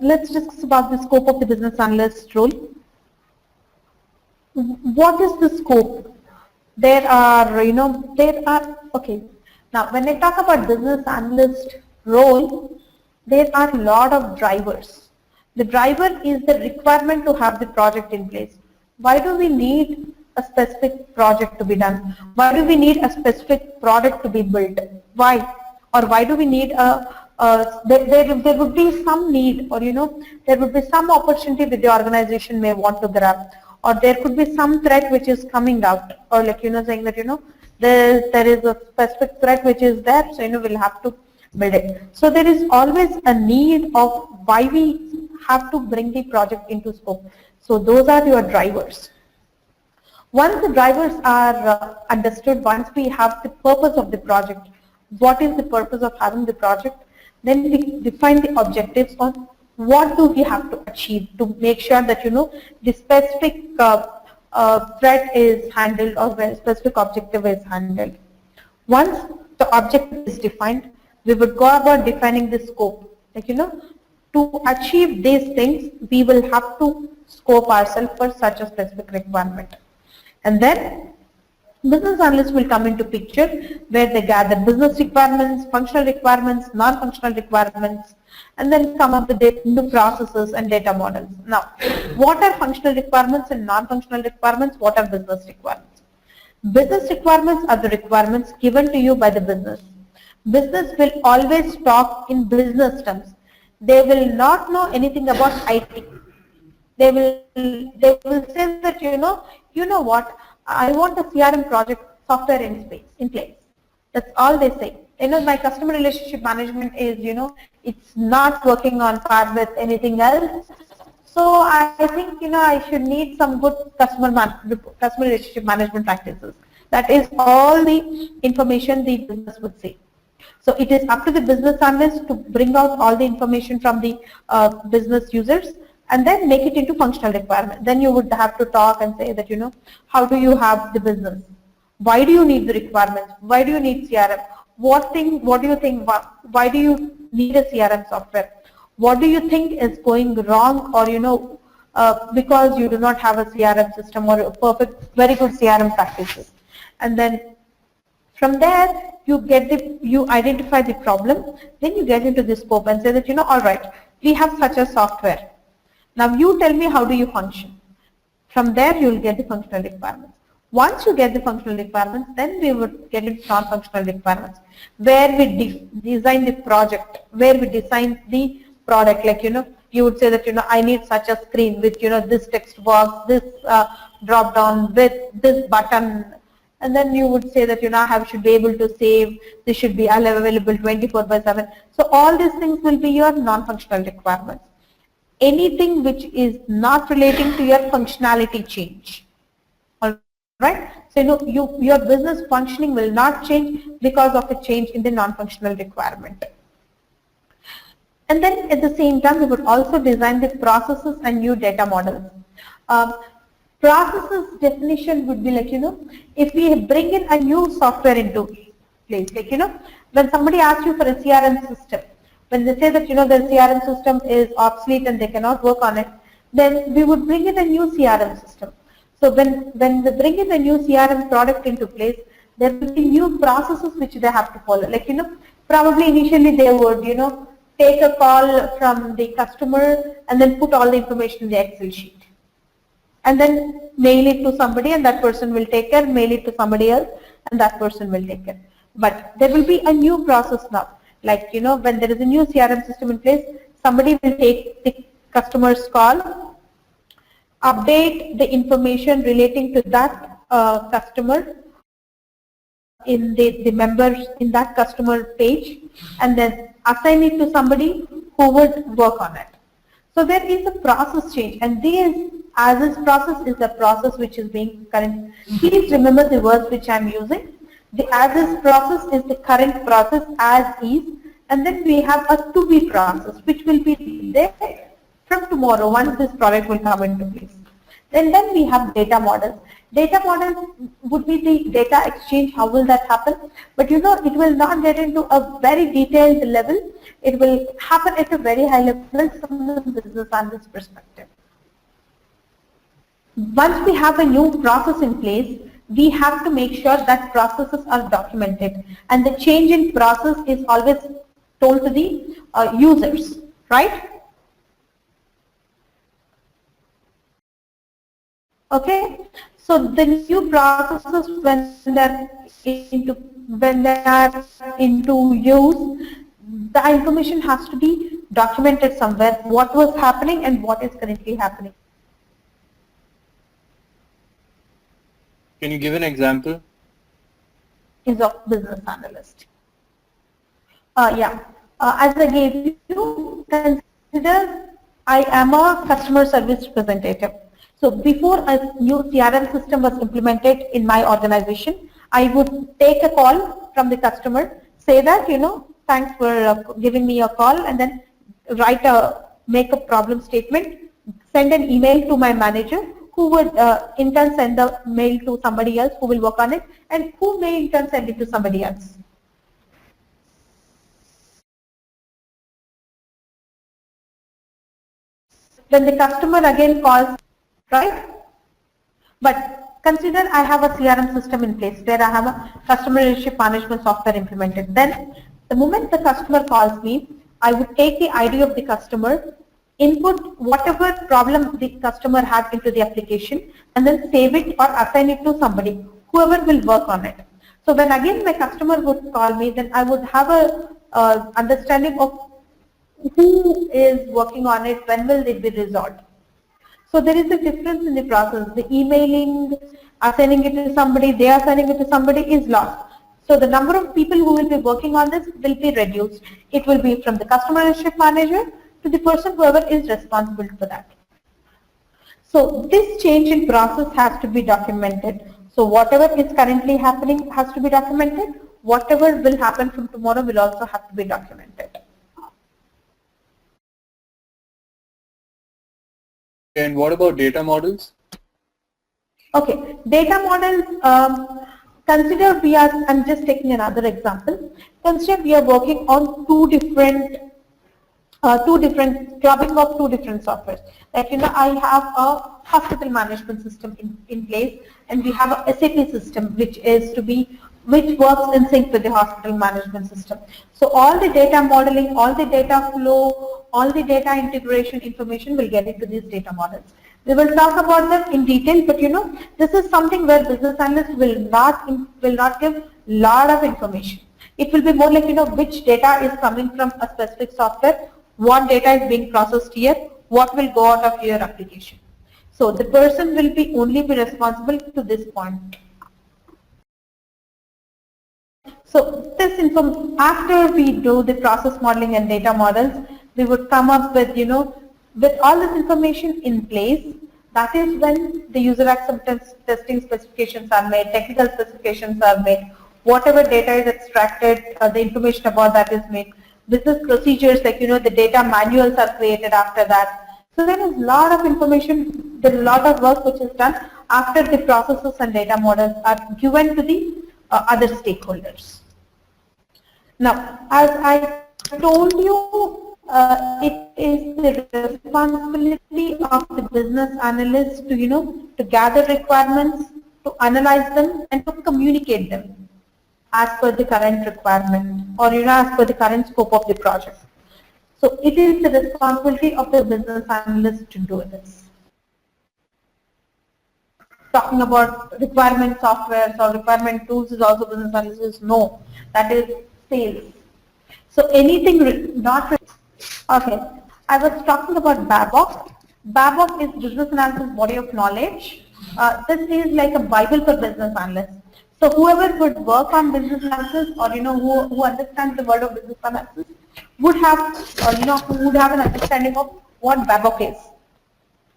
let's discuss about the scope of the business analyst role. What is the scope? Okay. Now, when I talk about business analyst role, there are a lot of drivers. The driver is the requirement to have the project in place. Why do we need a specific project to be done? Why do we need a specific product to be built? Why? Or why do we need there would be some need, or there would be some opportunity that the organization may want to grab, or there could be some threat which is coming out, or saying that there is a specific threat which is there, so we'll have to build it. So there is always a need of why we have to bring the project into scope. So those are your drivers. Once the drivers are understood, once we have the purpose of the project, what is the purpose of having the project, then we define the objectives on what do we have to achieve to make sure that the specific threat is handled, or the specific objective is handled. Once the objective is defined, we would go about defining the scope. To achieve these things, we will have to scope ourselves for such a specific requirement. And then business analysts will come into picture, where they gather business requirements, functional requirements, non-functional requirements, and then come up with new processes and data models. Now, what are functional requirements and non-functional requirements? What are business requirements? Business requirements are the requirements given to you by the business. Business will always talk in business terms. They will not know anything about IT. They will say that you know what, I want a CRM project software in place. That's all they say. My customer relationship management is, it's not working on par with anything else. So I think, I should need some good customer relationship management practices. That is all the information the business would say. So it is up to the business analyst to bring out all the information from the business users and then make it into functional requirement. Then you would have to talk and say that, how do you have the business? Why do you need the requirements? Why do you need CRM? What do you think, why do you need a CRM software? What do you think is going wrong, or, because you do not have a CRM system or a perfect, very good CRM practices. And then from there, you identify the problem, then you get into the scope and say that, all right, we have such a software. Now you tell me, how do you function? From there you will get the functional requirements. Once you get the functional requirements, then we would get into non-functional requirements, where we design the project, where we design the product. Like, you would say that, I need such a screen with, this text box, this drop down with this button. And then you would say that, I should be able to save, this should be available 24/7. So all these things will be your non-functional requirements. Anything which is not relating to your functionality change. All right. So your business functioning will not change because of a change in the non-functional requirement. And then at the same time, we would also design the processes and new data models. Processes definition would be like, if we bring in a new software into place, like, when somebody asks you for a CRM system, when they say that, their CRM system is obsolete and they cannot work on it, then we would bring in a new CRM system. So when we bring in a new CRM product into place, there will be new processes which they have to follow. Like, probably initially they would, take a call from the customer and then put all the information in the Excel sheet. And then mail it to somebody, and that person will take care, mail it to somebody else, and that person will take care. But there will be a new process now. Like, when there is a new CRM system in place, somebody will take the customer's call, update the information relating to that customer in the members in that customer page, and then assign it to somebody who would work on it. So there is a process change, and this process is a process which is being current. Please remember the words which I am using. The as-is process is the current process as is, and then we have a to-be process which will be there from tomorrow once this product will come into place. Then we have data models. Data model would be the data exchange. How will that happen? But you know, it will not get into a very detailed level. It will happen at a very high level from the business analyst perspective. Once we have a new process in place, we have to make sure that processes are documented, and the change in process is always told to the users, right? Okay, so the new processes when they are into use, the information has to be documented somewhere. What was happening and what is currently happening. Can you give an example? Is of business analyst. Yeah, as I gave you, consider I am a customer service representative. So before a new CRM system was implemented in my organization, I would take a call from the customer, say that, you know, thanks for giving me a call, and then make a problem statement, send an email to my manager, who would in turn send the mail to somebody else who will work on it, and who may in turn send it to somebody else. When the customer again calls, right? But consider I have a CRM system in place where I have a customer relationship management software implemented. Then the moment the customer calls me, I would take the ID of the customer, input whatever problem the customer had into the application, and then save it or assign it to somebody, whoever will work on it. So when again my customer would call me, then I would have a understanding of who is working on it, when will it be resolved. So there is a difference in the process. The emailing, assigning it to somebody, they are assigning it to somebody is lost. So the number of people who will be working on this will be reduced. It will be from the customer relationship manager to the person whoever is responsible for that. So this change in process has to be documented. So whatever is currently happening has to be documented. Whatever will happen from tomorrow will also have to be documented. And what about data models? Okay, data models, consider I'm just taking another example. Consider we are working on two different clubbing of two different softwares. Like, you know, I have a hospital management system in place, and we have a SAP system which works in sync with the hospital management system. So all the data modeling, all the data flow, all the data integration information will get into these data models. We will talk about them in detail, but you know, this is something where business analysts will not give lot of information. It will be more like, you know, which data is coming from a specific software, what data is being processed here, what will go out of your application. So the person will only be responsible to this point. So this after we do the process modeling and data models, we would come up with, you know, with all this information in place. That is when the user acceptance testing specifications are made, technical specifications are made, whatever data is extracted, the information about that is made. Business procedures, like, you know, the data manuals are created after that. So there is a lot of information, there is a lot of work which is done after the processes and data models are given to the other stakeholders. Now, as I told you, it is the responsibility of the business analyst to, you know, to gather requirements, to analyze them, and to communicate them as per the current requirement, or, you know, as per the current scope of the project. So it is the responsibility of the business analyst to do this. Talking about requirement softwares or requirement tools is also business analysis. No, that is sales. So anything not okay. I was talking about BABOK. BABOK is business analysis body of knowledge. This is like a Bible for business analysts. So whoever would work on business analysis, or, you know, who understands the word of business analysis would have, you know, would have an understanding of what BABOK is.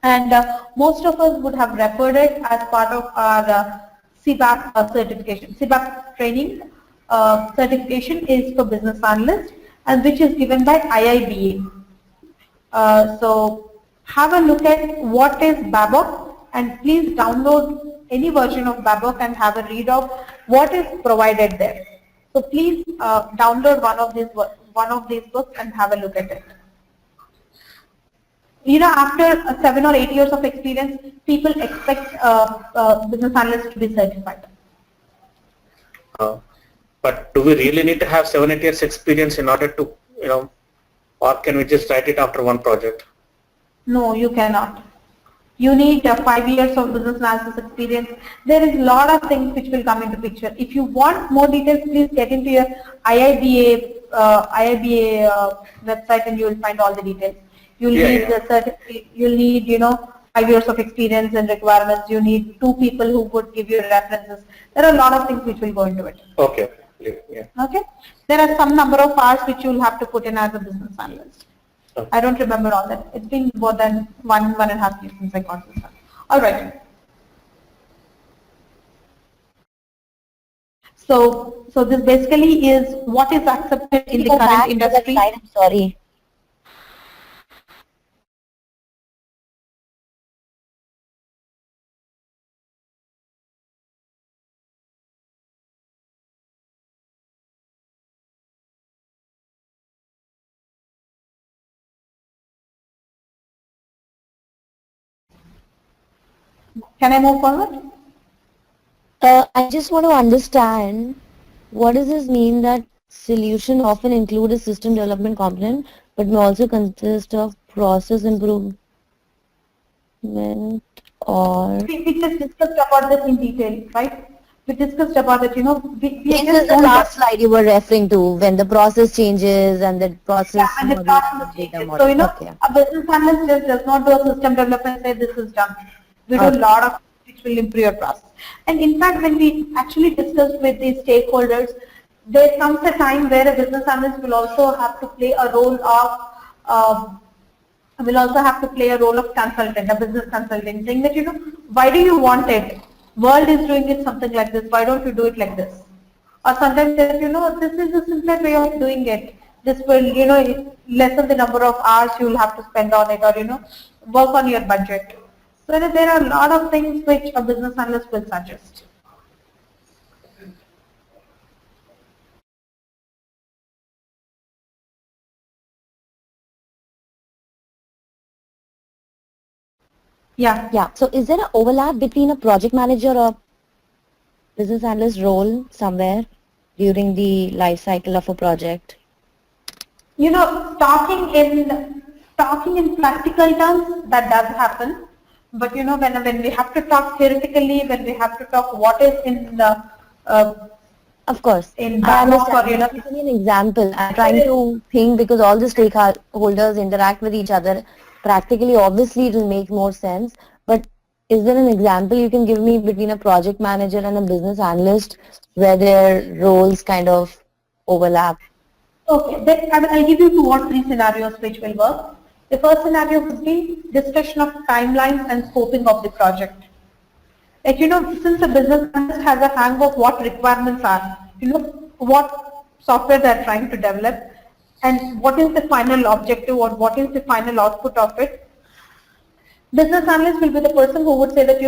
And most of us would have referred it as part of our CBAP certification. CBAP training certification is for business analysts, and which is given by IIBA. So have a look at what is BABOK, and please download any version of Babok and have a read of what is provided there. So please download one of these books and have a look at it. You know, after 7 or 8 years of experience, people expect business analysts to be certified. But do we really need to have 7 or 8 years experience in order to, or can we just write it after one project? No, you cannot. You need 5 years of business analysis experience. There is a lot of things which will come into picture. If you want more details, please get into your IIBA website and you will find all the details. You'll need the certificate. You'll need 5 years of experience and requirements. You need 2 people who would give you references. There are a lot of things which will go into it. Okay. Yeah. Okay. There are some number of hours which you will have to put in as a business analyst. Okay. I don't remember all that. It's been more than 1.5 years since I got this one. All right. So this basically is what is accepted in the current industry. I'm sorry. Can I move forward? I just want to understand, what does this mean that solution often include a system development component, but may also consist of process improvement or... We just discussed about this in detail, right? We discussed about it, This is the last slide you were referring to, when the process changes and the process... Yeah, and the process changes. So, Okay. a business analyst just does not do a system development and say this is done. We do a lot of which will improve your process. And in fact, when we actually discussed with the stakeholders, there comes a time where a business analyst will also have to play a role of consultant, a business consultant, saying that, why do you want it? World is doing it something like this. Why don't you do it like this? Or sometimes, this is a simpler way of doing it. This will, lessen the number of hours you will have to spend on it, or, work on your budget. So there are a lot of things which a business analyst will suggest. Yeah. So is there an overlap between a project manager or business analyst role somewhere during the life cycle of a project? Talking in practical terms, that does happen. But when we have to talk theoretically, when we have to talk what is in the of course, in I Babok or understand. Give me an example. I'm trying to think, because all the stakeholders interact with each other. Practically, obviously, it will make more sense. But is there an example you can give me between a project manager and a business analyst where their roles kind of overlap? Okay, then I'll give you 2 or 3 scenarios which will work. The first scenario would be discussion of timelines and scoping of the project. Like, since a business analyst has a hang of what requirements are, what software they're trying to develop and what is the final objective or what is the final output of it, business analyst will be the person who would say that,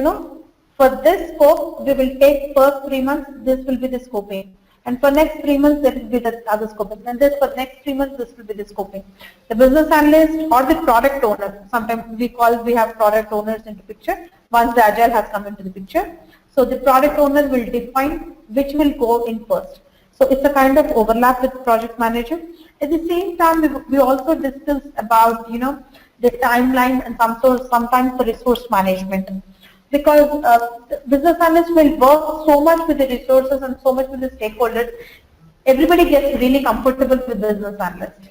for this scope, we will take first 3 months, this will be the scoping. And for next 3 months, there will be the other scoping. And this for next 3 months, this will be the scoping. The business analyst or the product owner, sometimes we have product owners into picture once the agile has come into the picture. So the product owner will define which will go in first. So it's a kind of overlap with project manager. At the same time, we also discussed about, the timeline and sometimes the resource management. Because business analysts will work so much with the resources and so much with the stakeholders, everybody gets really comfortable with business analyst.